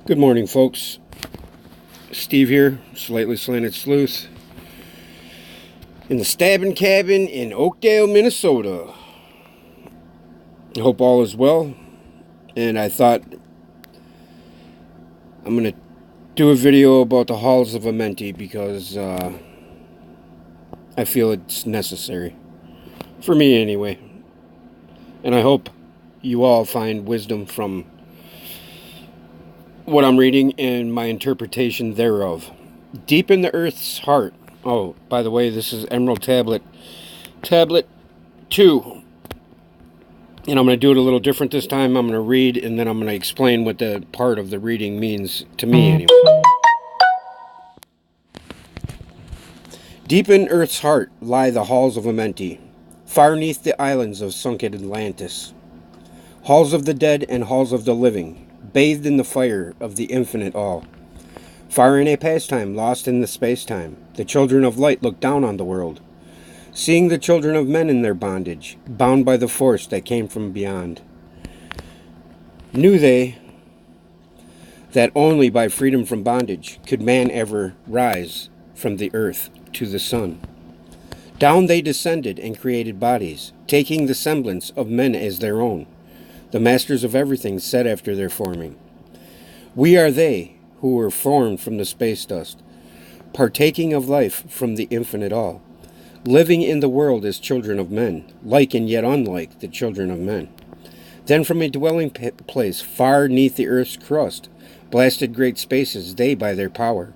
Good morning, folks. Steve here, Slightly Slanted Sleuth, in the Stabbing Cabin in Oakdale, Minnesota. I hope all is well, and I thought I'm going to do a video about the Halls of Amenti because I feel it's necessary. For me, anyway. And I hope you all find wisdom from what I'm reading and my interpretation thereof. Deep in the earth's heart. Oh, by the way, this is Emerald Tablet 2. And I'm going to do it a little different this time. I'm going to read and then I'm going to explain what the part of the reading means to me anyway. Deep in earth's heart lie the halls of Amenti, far neath the islands of sunken Atlantis. Halls of the dead and halls of the living, bathed in the fire of the infinite all. Far in a pastime, lost in the space-time, the children of light look down on the world, seeing the children of men in their bondage, bound by the force that came from beyond. Knew they that only by freedom from bondage could man ever rise from the earth to the sun. Down they descended and created bodies, taking the semblance of men as their own. The masters of everything said after their forming, "We are they who were formed from the space dust, partaking of life from the infinite all, living in the world as children of men, like and yet unlike the children of men. Then from a dwelling place far neath the earth's crust, blasted great spaces they by their power,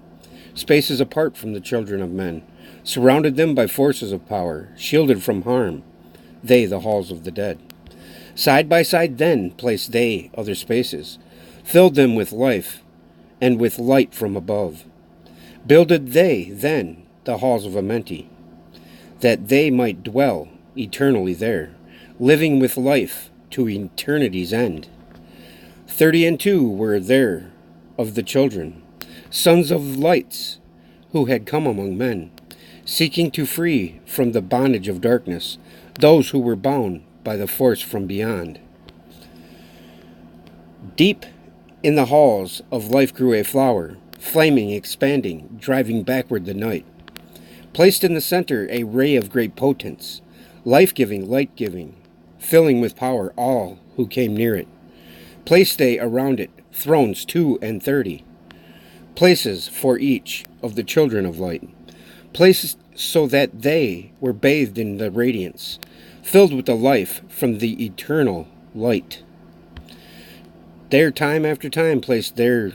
spaces apart from the children of men, surrounded them by forces of power, shielded from harm, they the halls of the dead. Side by side then placed they other spaces, filled them with life and with light from above. Builded they then the halls of Amenti, that they might dwell eternally there, living with life to eternity's end. 32 were there of the children, sons of lights, who had come among men, seeking to free from the bondage of darkness those who were bound by the force from beyond. Deep in the halls of life grew a flower, flaming, expanding, driving backward the night. Placed in the center a ray of great potence, life-giving, light-giving, filling with power all who came near it. Placed they around it thrones 32, places for each of the children of light, places so that they were bathed in the radiance, filled with the life from the eternal light. There time after time placed their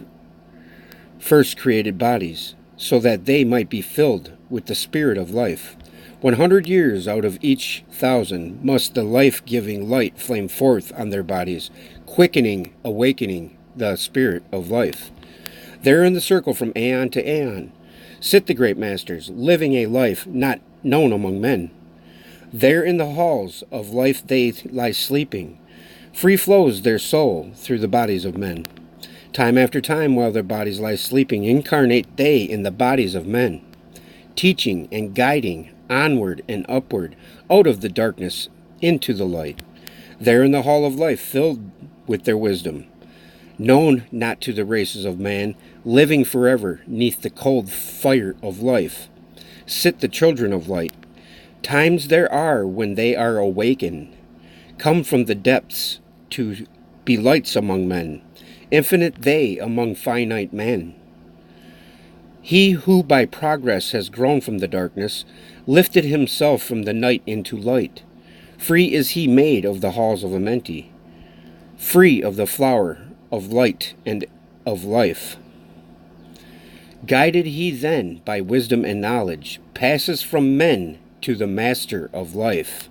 first created bodies, so that they might be filled with the spirit of life. 100 years out of each 1,000 must the life-giving light flame forth on their bodies, quickening, awakening the spirit of life. There in the circle from aeon to aeon sit the great masters, living a life not known among men. There in the halls of life they lie sleeping. Free flows their soul through the bodies of men. Time after time, while their bodies lie sleeping, incarnate they in the bodies of men, teaching and guiding onward and upward, out of the darkness into the light. There in the hall of life, filled with their wisdom, known not to the races of man, living forever neath the cold fire of life, sit the children of light. Times there are when they are awakened, come from the depths to be lights among men, infinite they among finite men. He who by progress has grown from the darkness, lifted himself from the night into light. Free is he made of the halls of Amenti, free of the flower of light and of life. Guided he then by wisdom and knowledge, passes from men to the master of life.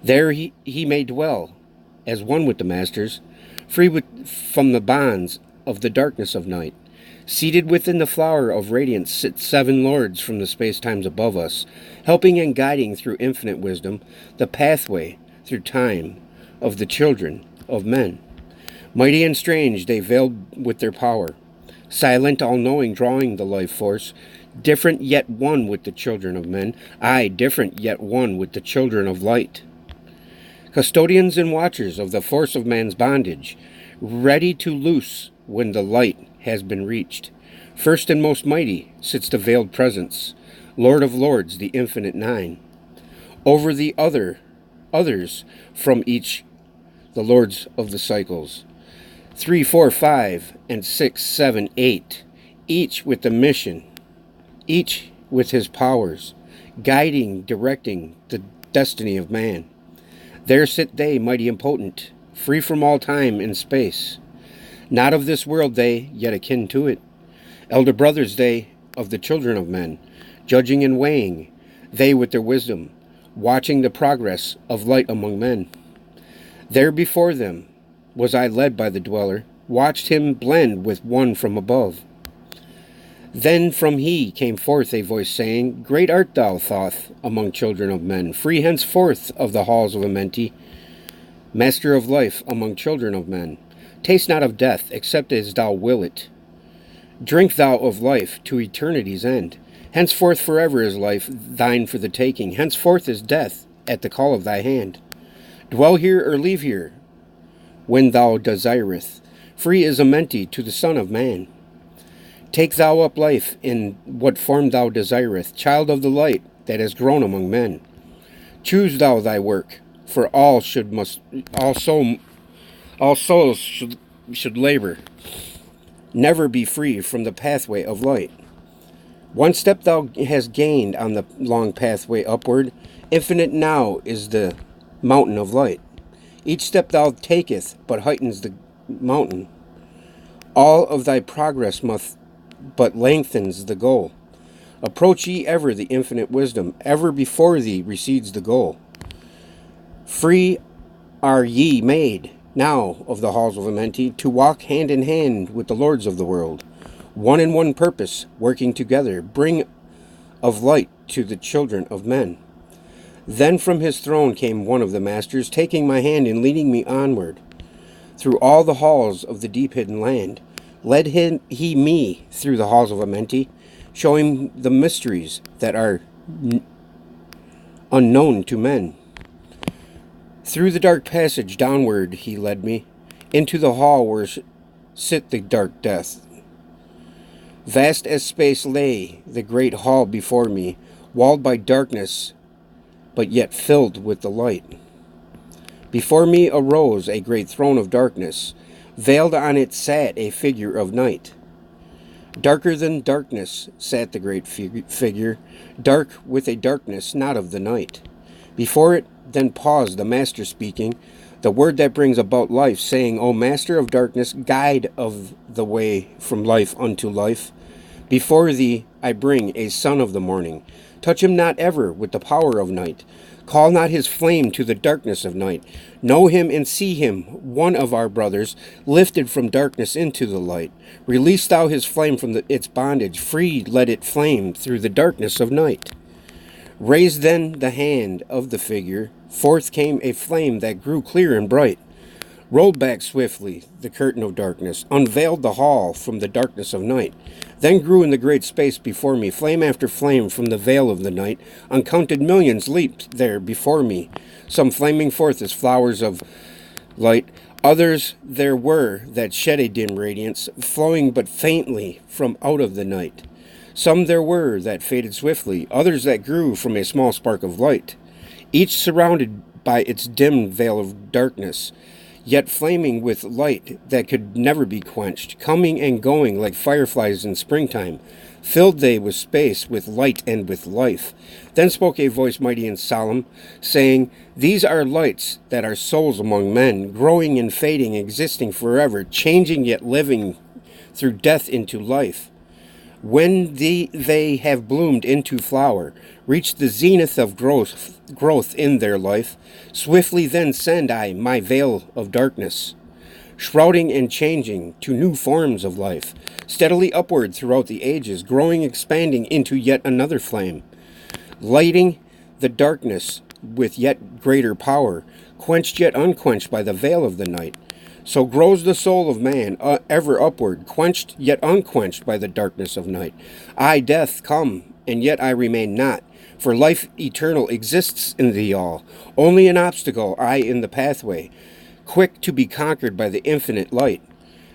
There he may dwell, as one with the masters, free from the bonds of the darkness of night. Seated within the flower of radiance sit 7 lords from the space-times above us, helping and guiding through infinite wisdom the pathway through time of the children of men. Mighty and strange, they veiled with their power, silent, all-knowing, drawing the life force, different yet one with the children of men, aye, different yet one with the children of light. Custodians and watchers of the force of man's bondage, ready to loose when the light has been reached. First and most mighty sits the veiled presence, Lord of Lords, the infinite nine. Over the others from each, the lords of the cycles. 3, 4, 5, and 6, 7, 8, each with the mission, each with his powers, guiding, directing the destiny of man. There sit they, mighty and potent, free from all time and space. Not of this world they, yet akin to it. Elder brothers they, of the children of men, judging and weighing, they with their wisdom, watching the progress of light among men. There before them was I led by the dweller, watched him blend with one from above. Then from he came forth a voice saying, Great art thou, Thoth, among children of men, free henceforth of the halls of Amenti, master of life among children of men. Taste not of death, except as thou will it. Drink thou of life to eternity's end. Henceforth forever is life thine for the taking. Henceforth is death at the call of thy hand. Dwell here or leave here, when thou desireth. Free is Amenti to the Son of Man. Take thou up life in what form thou desireth, child of the light that has grown among men. Choose thou thy work, for all souls should labor. Never be free from the pathway of light. One step thou hast gained on the long pathway upward. Infinite now is the mountain of light. Each step thou taketh but heightens the mountain. All of thy progress but lengthens the goal. Approach ye ever the infinite wisdom. Ever before thee recedes the goal. Free are ye made now of the halls of Amenti, to walk hand in hand with the lords of the world. One in one purpose, working together, bring of light to the children of men. Then from his throne came one of the masters, taking my hand and leading me onward. Through all the halls of the deep hidden land, led he me through the halls of Amenti, showing the mysteries that are unknown to men. Through the dark passage downward he led me, into the hall where sit the dark death. Vast as space lay the great hall before me, walled by darkness, but yet filled with the light. Before me arose a great throne of darkness. Veiled on it sat a figure of night. Darker than darkness sat the great figure, dark with a darkness not of the night. Before it then paused the master speaking, the word that brings about life, saying, O master of darkness, guide of the way from life unto life. Before thee I bring a son of the morning. Touch him not ever with the power of night. Call not his flame to the darkness of night. Know him and see him, one of our brothers, lifted from darkness into the light. Release thou his flame from its bondage. Free let it flame through the darkness of night. Raise then the hand of the figure. Forth came a flame that grew clear and bright. Rolled back swiftly the curtain of darkness, unveiled the hall from the darkness of night. Then grew in the great space before me, flame after flame from the veil of the night. Uncounted millions leaped there before me, some flaming forth as flowers of light. Others there were that shed a dim radiance, flowing but faintly from out of the night. Some there were that faded swiftly, others that grew from a small spark of light, each surrounded by its dim veil of darkness, yet flaming with light that could never be quenched, coming and going like fireflies in springtime. Filled they with space, with light and with life. Then spoke a voice mighty and solemn, saying, These are lights that are souls among men, growing and fading, existing forever, changing yet living through death into life. When they have bloomed into flower, reached the zenith of growth in their life, swiftly then send I my veil of darkness, shrouding and changing to new forms of life, steadily upward throughout the ages, growing, expanding into yet another flame, lighting the darkness with yet greater power, quenched yet unquenched by the veil of the night. So grows the soul of man, ever upward, quenched yet unquenched by the darkness of night. I, death, come, and yet I remain not, for life eternal exists in thee all. Only an obstacle, I in the pathway, quick to be conquered by the infinite light.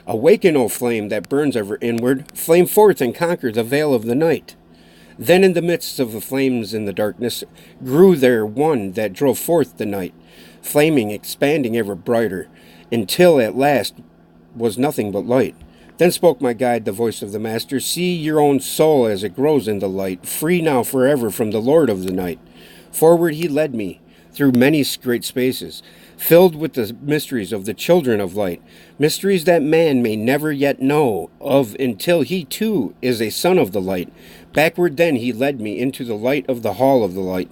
Awaken, O flame that burns ever inward, flame forth and conquer the veil of the night. Then in the midst of the flames in the darkness grew there one that drove forth the night, flaming, expanding ever brighter, until at last was nothing but light. Then spoke my guide, the voice of the Master, see your own soul as it grows in the light, free now forever from the Lord of the night. Forward he led me, through many great spaces, filled with the mysteries of the children of light, mysteries that man may never yet know of until he too is a son of the light. Backward then he led me into the light of the hall of the light.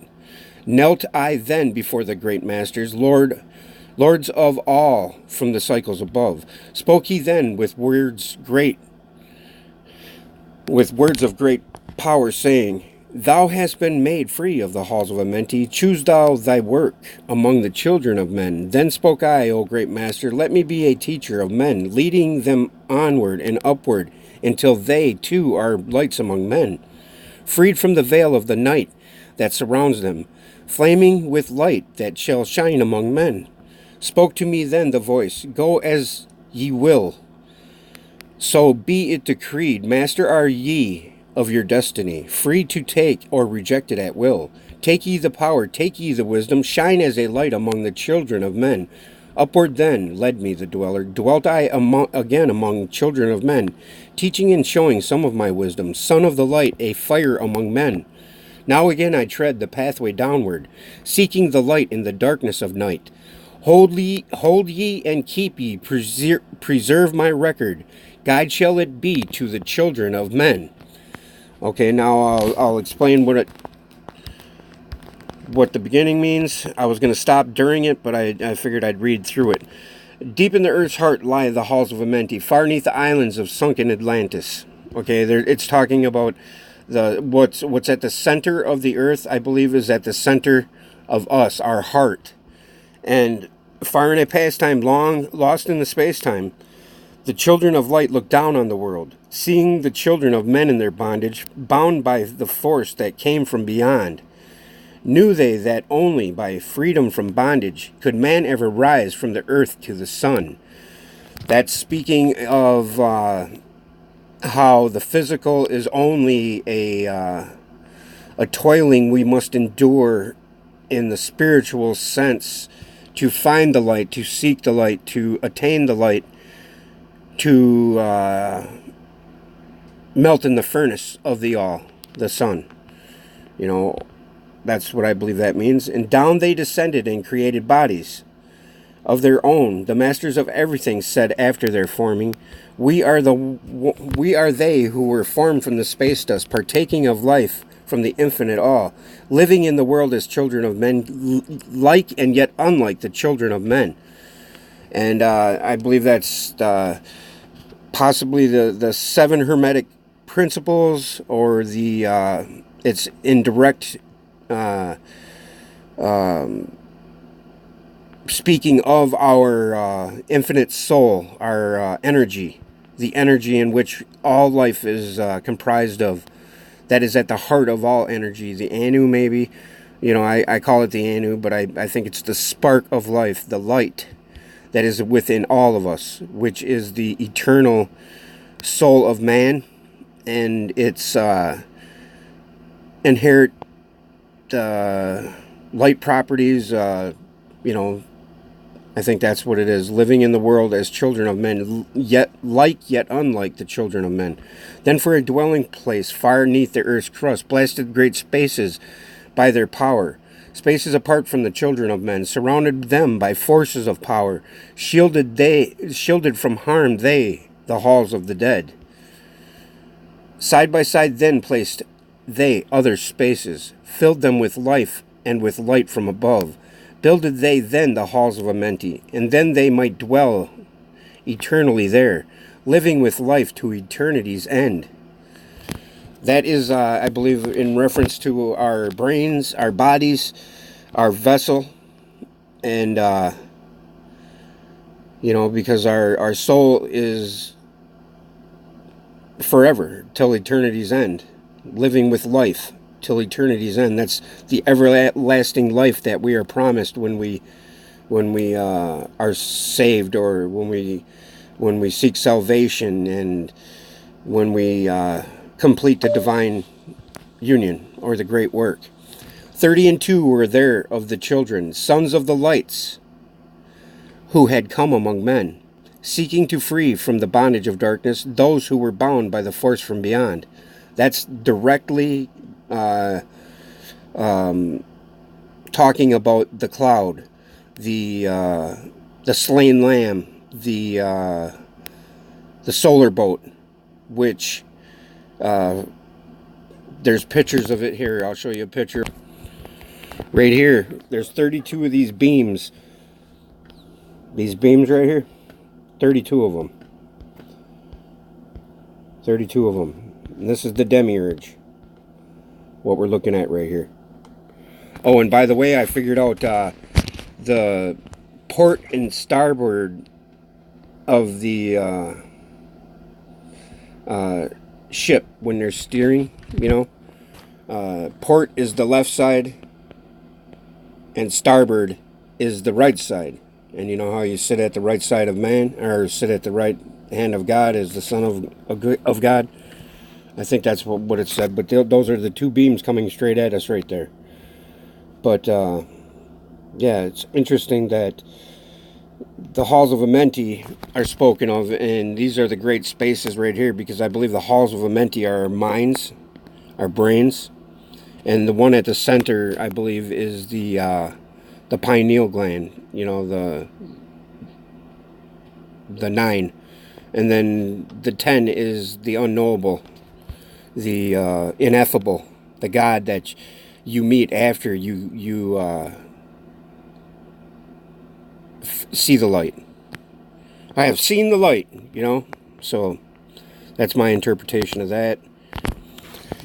Knelt I then before the great masters, lords of all from the cycles above. Spoke he then with words of great power, saying, Thou hast been made free of the halls of Amenti. Choose thou thy work among the children of men. Then spoke I, O great master, let me be a teacher of men, leading them onward and upward, until they too are lights among men, freed from the veil of the night that surrounds them, flaming with light that shall shine among men. Spoke to me then the voice, Go as ye will, so be it decreed. Master are ye of your destiny, free to take or reject it at will. Take ye the power, take ye the wisdom, shine as a light among the children of men. Upward then led me the dweller, dwelt I again among children of men, teaching and showing some of my wisdom, son of the light, a fire among men. Now again I tread the pathway downward, seeking the light in the darkness of night. Hold ye and keep ye, preserve my record, guide shall it be to the children of men. Okay, now I'll explain what the beginning means. I was going to stop during it, but I figured I'd read through it. Deep in the earth's heart lie the halls of Amenti, far neath the islands of sunken Atlantis. Okay, it's talking about what's at the center of the earth, I believe, is at the center of us, our heart. And far in a past time, long lost in the space-time, the children of light looked down on the world, seeing the children of men in their bondage, bound by the force that came from beyond. Knew they that only by freedom from bondage could man ever rise from the earth to the sun. That's speaking of how the physical is only a toiling we must endure in the spiritual sense to find the light, to seek the light, to attain the light, to melt in the furnace of the all, the sun. You know, that's what I believe that means. And down they descended and created bodies of their own. The masters of everything said after their forming, we are they who were formed from the space dust, partaking of life from the infinite all, living in the world as children of men, like and yet unlike the children of men. And I believe that's possibly the seven Hermetic principles, or it's in direct speaking of our infinite soul, our energy, the energy in which all life is comprised of, that is at the heart of all energy, the Anu maybe, I call it the Anu, but I think it's the spark of life, the light that is within all of us, which is the eternal soul of man, and its inherent light properties. I think that's what it is, living in the world as children of men, yet unlike the children of men. Then for a dwelling place far neath the earth's crust, blasted great spaces by their power, spaces apart from the children of men, surrounded them by forces of power, shielded from harm they, the halls of the dead. Side by side then placed they other spaces, filled them with life and with light from above. Builded they then the halls of Amenti, and then they might dwell eternally there, living with life to eternity's end. That is, I believe, in reference to our brains, our bodies, our vessel, and, because our soul is forever, till eternity's end, living with life till eternity's end. That's the everlasting life that we are promised when we are saved, or when we when we seek salvation, and when we complete the divine union or the great work. 30 were there of the children, sons of the lights, who had come among men, seeking to free from the bondage of darkness those who were bound by the force from beyond. That's directly talking about the cloud, the slain lamb, the solar boat, which there's pictures of it here. I'll show you a picture right here. There's 32 of these beams. These beams right here, 32 of them. 32 of them. And this is the demiurge, what we're looking at right here. Oh, and by the way, I figured out the port and starboard of the ship when they're steering, you know. Port is the left side and starboard is the right side. And you know how you sit at the right side of man, or sit at the right hand of God as the Son of God? I think that's what it said. But those are the two beams coming straight at us right there. But, yeah, it's interesting that the halls of Amenti are spoken of, and these are the great spaces right here, because I believe the halls of Amenti are our minds, our brains, and the one at the center, I believe, is the pineal gland, you know, the 9, and then the 10 is the unknowable, the ineffable, the God that you meet after you see the light. I have seen the light, you know, so that's my interpretation of that.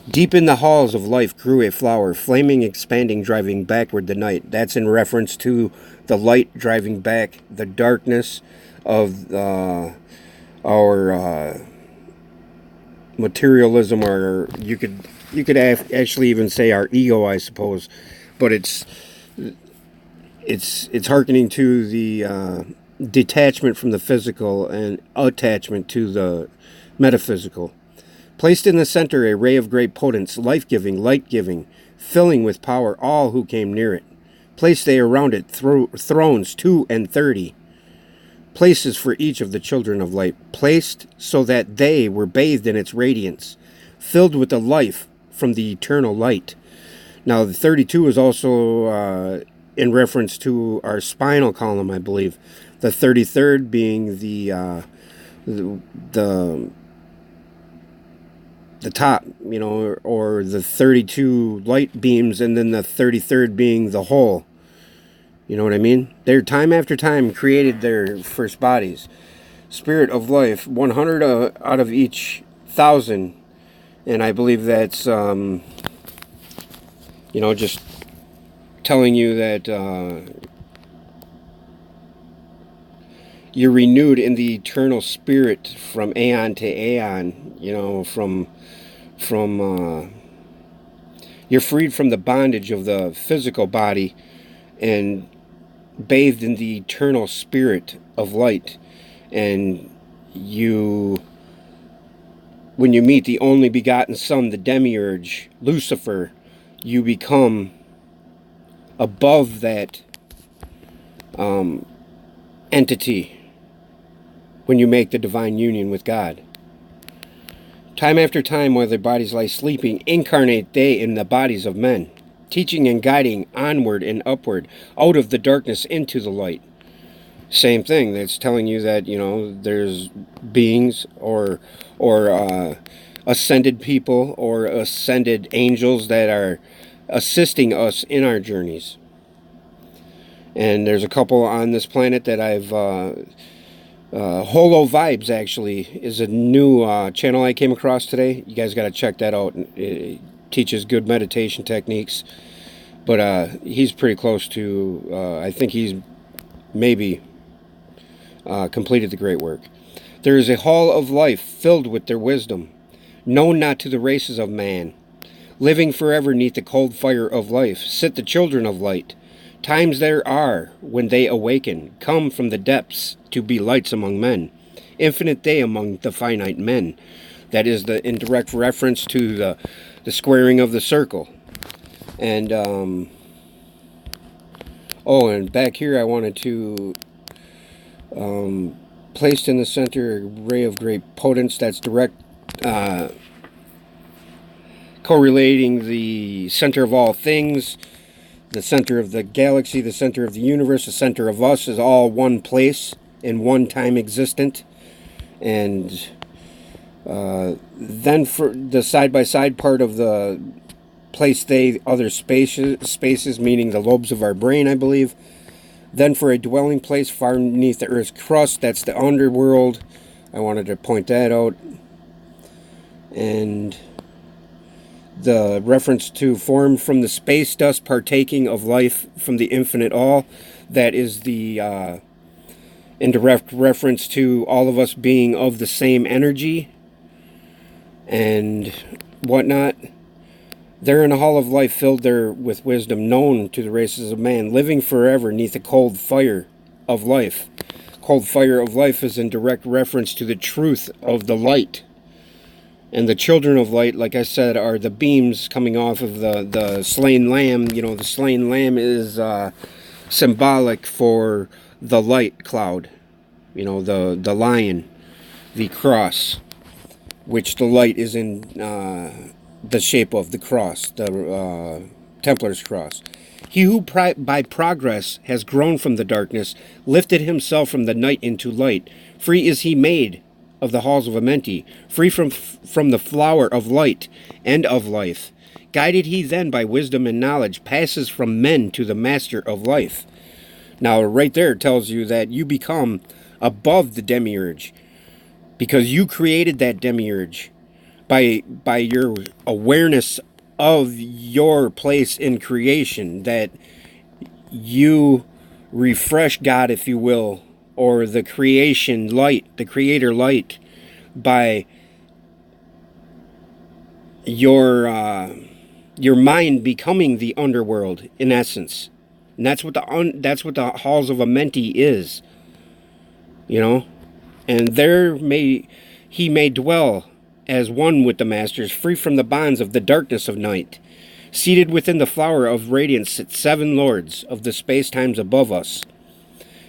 Deep in the halls of life grew a flower, flaming, expanding, driving backward the night. That's in reference to the light driving back the darkness of our materialism, or you could actually even say our ego, I suppose. But it's hearkening to the detachment from the physical and attachment to the metaphysical. Placed in the center a ray of great potence, life-giving, light-giving, filling with power all who came near it. Placed they around it thrones 32, places for each of the children of light, placed so that they were bathed in its radiance, filled with the life from the eternal light. Now, the 32 is also in reference to our spinal column, I believe. The 33rd being the top, you know, or the 32 light beams, and then the 33rd being the whole. You know what I mean? They're time after time created their first bodies. Spirit of life, 100 out of each 1,000. And I believe that's, you know, just telling you that you're renewed in the eternal spirit from aeon to aeon, you know, from you're freed from the bondage of the physical body and bathed in the eternal spirit of light. And when you meet the only begotten Son, the demiurge, Lucifer, you become above that entity when you make the divine union with God. Time after time, while their bodies lie sleeping, incarnate they in the bodies of men, teaching and guiding onward and upward, out of the darkness into the light. Same thing. That's telling you that, you know, there's beings or ascended people or ascended angels that are assisting us in our journeys. And there's a couple on this planet that I've Holo Vibes actually is a new channel I came across today. You guys got to check that out. It teaches good meditation techniques. But he's pretty close to, I think he's maybe completed the great work. There is a hall of life filled with their wisdom, known not to the races of man. Living forever neath the cold fire of life, sit the children of light. Times there are when they awaken, come from the depths to be lights among men. infinite they among the finite men. That is the indirect reference to the squaring of the circle. And and back here I wanted to placed in the center a ray of great potence. That's direct correlating the center of all things, the center of the galaxy, the center of the universe, the center of us is all one place in one time existent. And then for the side-by-side part of the place they other spaces, meaning the lobes of our brain, I believe. Then for a dwelling place far beneath the earth's crust, that's the underworld. I wanted to point that out. And the reference to formed from the space dust partaking of life from the infinite all, that is the indirect reference to all of us being of the same energy and whatnot. There in a hall of life filled there with wisdom known to the races of man, living forever neath the cold fire of life. Cold fire of life is in direct reference to the truth of the light. And the children of light, like I said, are the beams coming off of the slain lamb. You know, the slain lamb is symbolic for the light cloud. You know, the lion, the cross, which the light is in the shape of the cross, the Templar's cross. He who by progress has grown from the darkness, lifted himself from the night into light. Free is he made of the halls of Amenti, free from the flower of light and of life. Guided he then by wisdom and knowledge, passes from men to the master of life. Now, right there tells you that you become above the demiurge, because you created that demiurge by your awareness of your place in creation, that you refresh God, if you will, or the creation light, the creator light, by your mind becoming the underworld in essence. And that's what the halls of Amenti is, you know. And there he may dwell as one with the masters, free from the bonds of the darkness of night. Seated within the flower of radiance sit 7 lords of the space-times above us.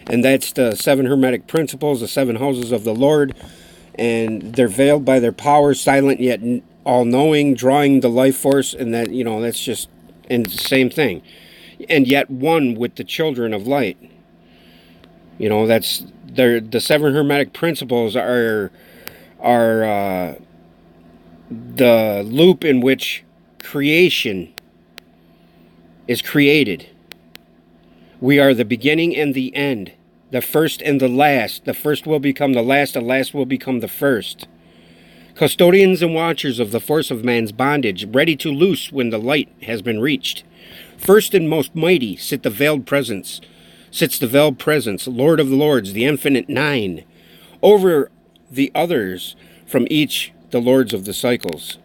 And that's the 7 hermetic principles, the 7 houses of the Lord. And they're veiled by their power, silent yet all-knowing, drawing the life force. And that, you know, that's just and the same thing. And yet one with the children of light. You know, that's the 7 hermetic principles are the loop in which creation is created. We are the beginning and the end, the first and the last. The first will become the last will become the first. Custodians and watchers of the force of man's bondage, ready to loose when the light has been reached. First and most mighty sits the veiled presence, Lord of the Lords, the infinite 9, over the others from each the lords of the cycles.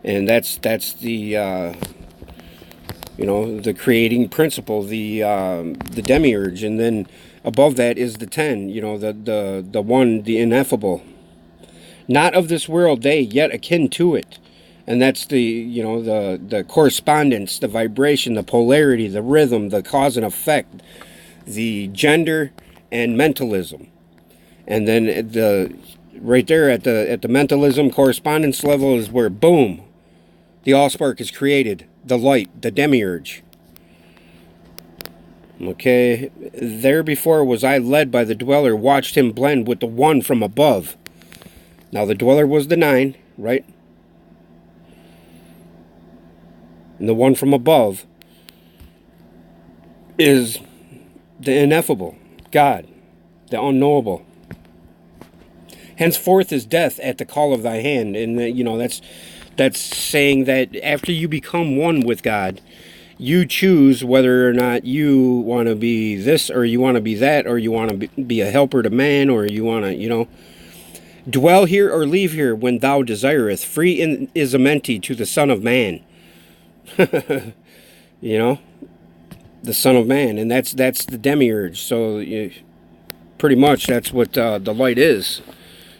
And that's the the creating principle, the demiurge. And then above that is the 10, the one, the ineffable, not of this world, they yet akin to it. And that's the correspondence, the vibration, the polarity, the rhythm, the cause and effect, the gender and mentalism. And then right there at the mentalism correspondence level is where, boom, the allspark is created, the light, the demiurge. Okay, there before was I led by the dweller, watched him blend with the one from above. Now the dweller was the 9, right? And the one from above is the ineffable, God, the unknowable. Henceforth is death at the call of thy hand. And, that's saying that after you become one with God, you choose whether or not you want to be this or you want to be that, or you want to be a helper to man, or you want to, dwell here or leave here when thou desireth. Free is Amenti to the Son of Man. The Son of Man. And that's the demiurge. So pretty much that's what the light is.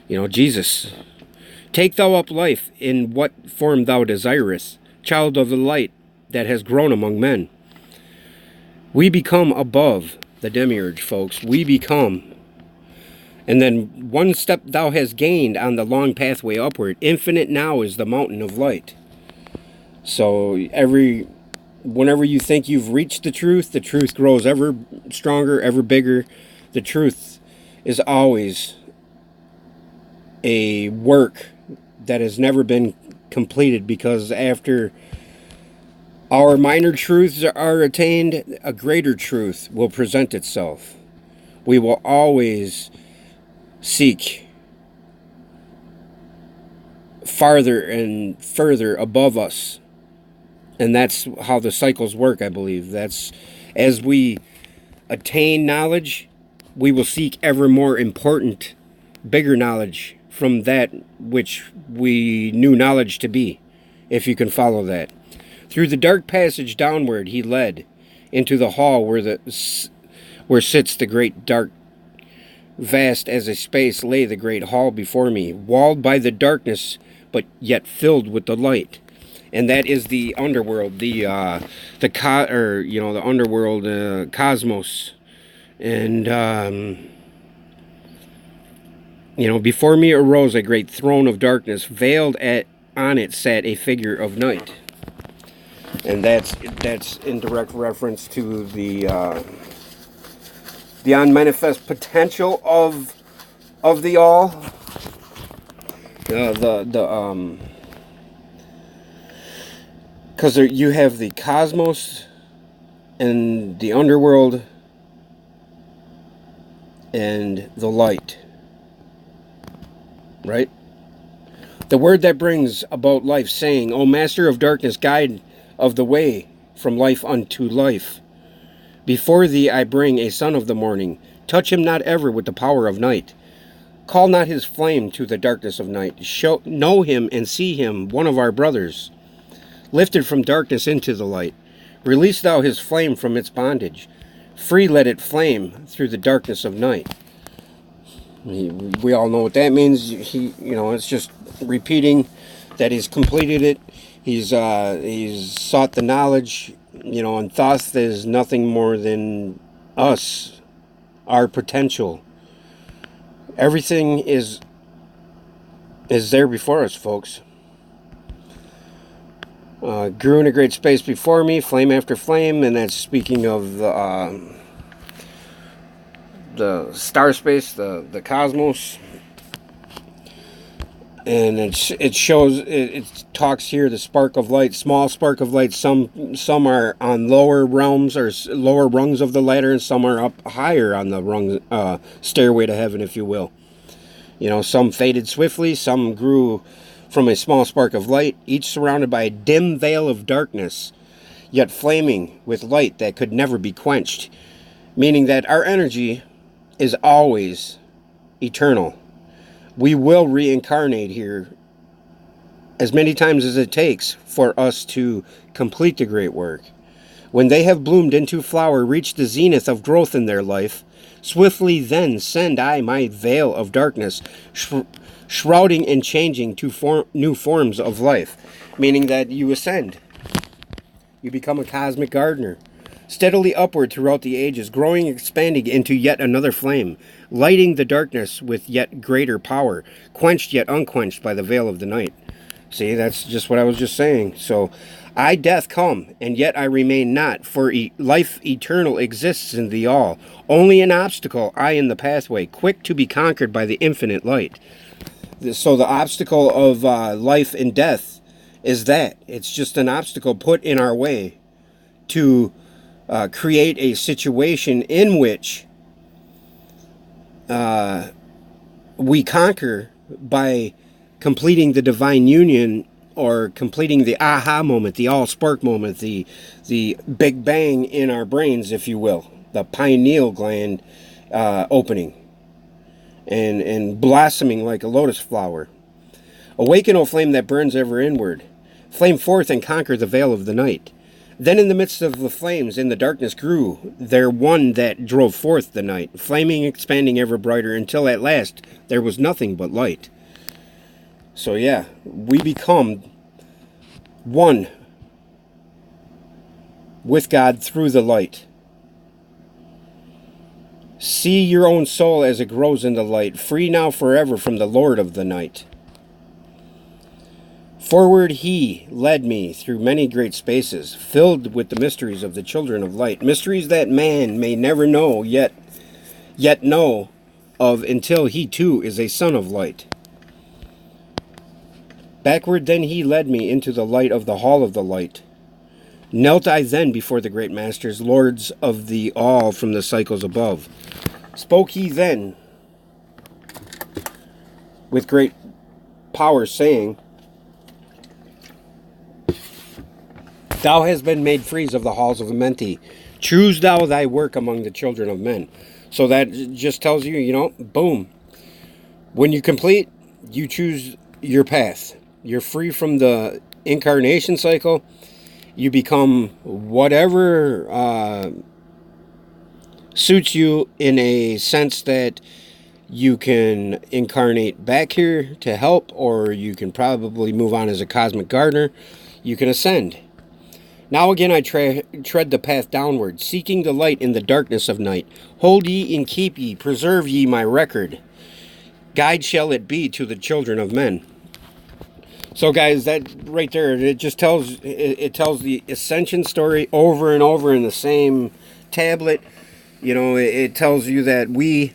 You know, Jesus. Take thou up life in what form thou desirest, child of the light that has grown among men. We become above the demiurge, folks. We become. And then one step thou hast gained on the long pathway upward. Infinite now is the mountain of light. So whenever you think you've reached the truth grows ever stronger, ever bigger. The truth is always a work that has never been completed, because after our minor truths are attained, a greater truth will present itself. We will always seek farther and further above us. And that's how the cycles work, I believe. That's as we attain knowledge, we will seek ever more important, bigger knowledge from that which we knew knowledge to be, if you can follow that. Through the dark passage downward he led, into the hall where sits the great dark. Vast as a space lay the great hall before me, walled by the darkness, but yet filled with the light. And that is the underworld, the underworld, cosmos. And before me arose a great throne of darkness. Veiled on it sat a figure of night. And that's in direct reference to the unmanifest potential of the all. Because you have the cosmos and the underworld and the light, right? The word that brings about life, saying, O Master of darkness, guide of the way from life unto life. Before thee I bring a son of the morning. Touch him not ever with the power of night. Call not his flame to the darkness of night. Know him and see him, one of our brothers, lifted from darkness into the light. Release thou his flame from its bondage. Free let it flame through the darkness of night. We all know what that means. It's just repeating that he's completed it. He's sought the knowledge, and Thoth is nothing more than us, our potential. Everything is there before us, folks. Grew in a great space before me, flame after flame, and that's speaking of the star space, the cosmos. And it talks here the spark of light, small spark of light. Some are on lower realms or lower rungs of the ladder, and some are up higher on the rung, stairway to heaven, if you will. Some faded swiftly, some grew from a small spark of light, each surrounded by a dim veil of darkness, yet flaming with light that could never be quenched, meaning that our energy is always eternal. We will reincarnate here as many times as it takes for us to complete the great work. When they have bloomed into flower, reached the zenith of growth in their life, swiftly then send I my veil of darkness, shrouding and changing to new forms of life, meaning that you ascend. You become a cosmic gardener, steadily upward throughout the ages, growing, expanding into yet another flame, lighting the darkness with yet greater power, quenched yet unquenched by the veil of the night. See, that's just what I was just saying. So, I, death, come, and yet I remain not, for life eternal exists in the all. Only an obstacle, I in the pathway, quick to be conquered by the infinite light. So the obstacle of life and death is that. It's just an obstacle put in our way to create a situation in which we conquer by completing the divine union, or completing the aha moment, the all spark moment, the big bang in our brains, if you will, the pineal gland opening and blossoming like a lotus flower. Awaken, O flame that burns ever inward. Flame forth and conquer the veil of the night. Then in the midst of the flames, in the darkness grew there one that drove forth the night, flaming, expanding ever brighter, until at last there was nothing but light. So yeah, we become one with God through the light. See your own soul as it grows in the light, free now forever from the Lord of the night. Forward he led me through many great spaces, filled with the mysteries of the children of light, mysteries that man may never know, yet know of until he too is a son of light. Backward then he led me into the light of the hall of the light. Knelt I then before the great masters, lords of the all from the cycles above. Spoke he then with great power, saying, Thou hast been made free of the halls of Amenti. Choose thou thy work among the children of men. So that just tells you, boom. When you complete, you choose your path. You're free from the incarnation cycle. You become whatever suits you, in a sense that you can incarnate back here to help, or you can probably move on as a cosmic gardener. You can ascend. Now again I tread the path downward, seeking the light in the darkness of night. Hold ye and keep ye, preserve ye my record. Guide shall it be to the children of men. So guys, that right there, it just tells the ascension story over and over in the same tablet. It tells you that we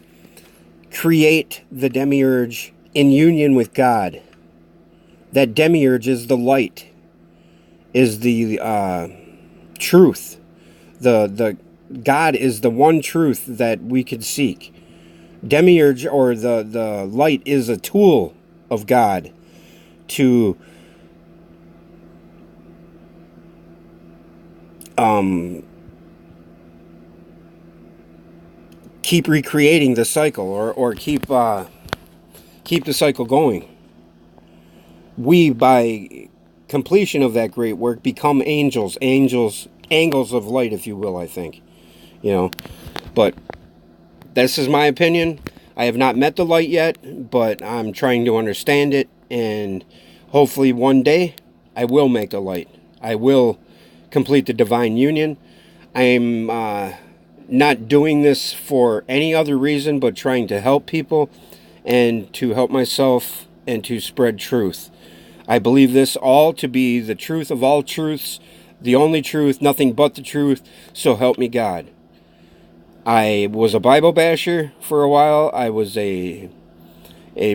create the demiurge in union with God. That demiurge is the light, is the truth. The God is the one truth that we could seek. Demiurge, or the light, is a tool of God to keep recreating the cycle, or keep the cycle going. We, by completion of that great work, become angels, angles of light, if you will, I think. But this is my opinion. I have not met the light yet, but I'm trying to understand it, and hopefully one day I will make the light. I will complete the divine union. I'm not doing this for any other reason but trying to help people and to help myself and to spread truth. I believe this all to be the truth of all truths, the only truth, nothing but the truth, so help me God. I was a Bible basher for a while. I was a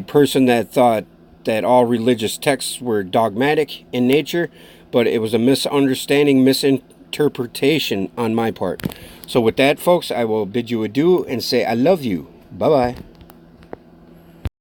person that thought that all religious texts were dogmatic in nature, but it was a misunderstanding, misinterpretation on my part. So with that, folks, I will bid you adieu and say I love you. Bye-bye.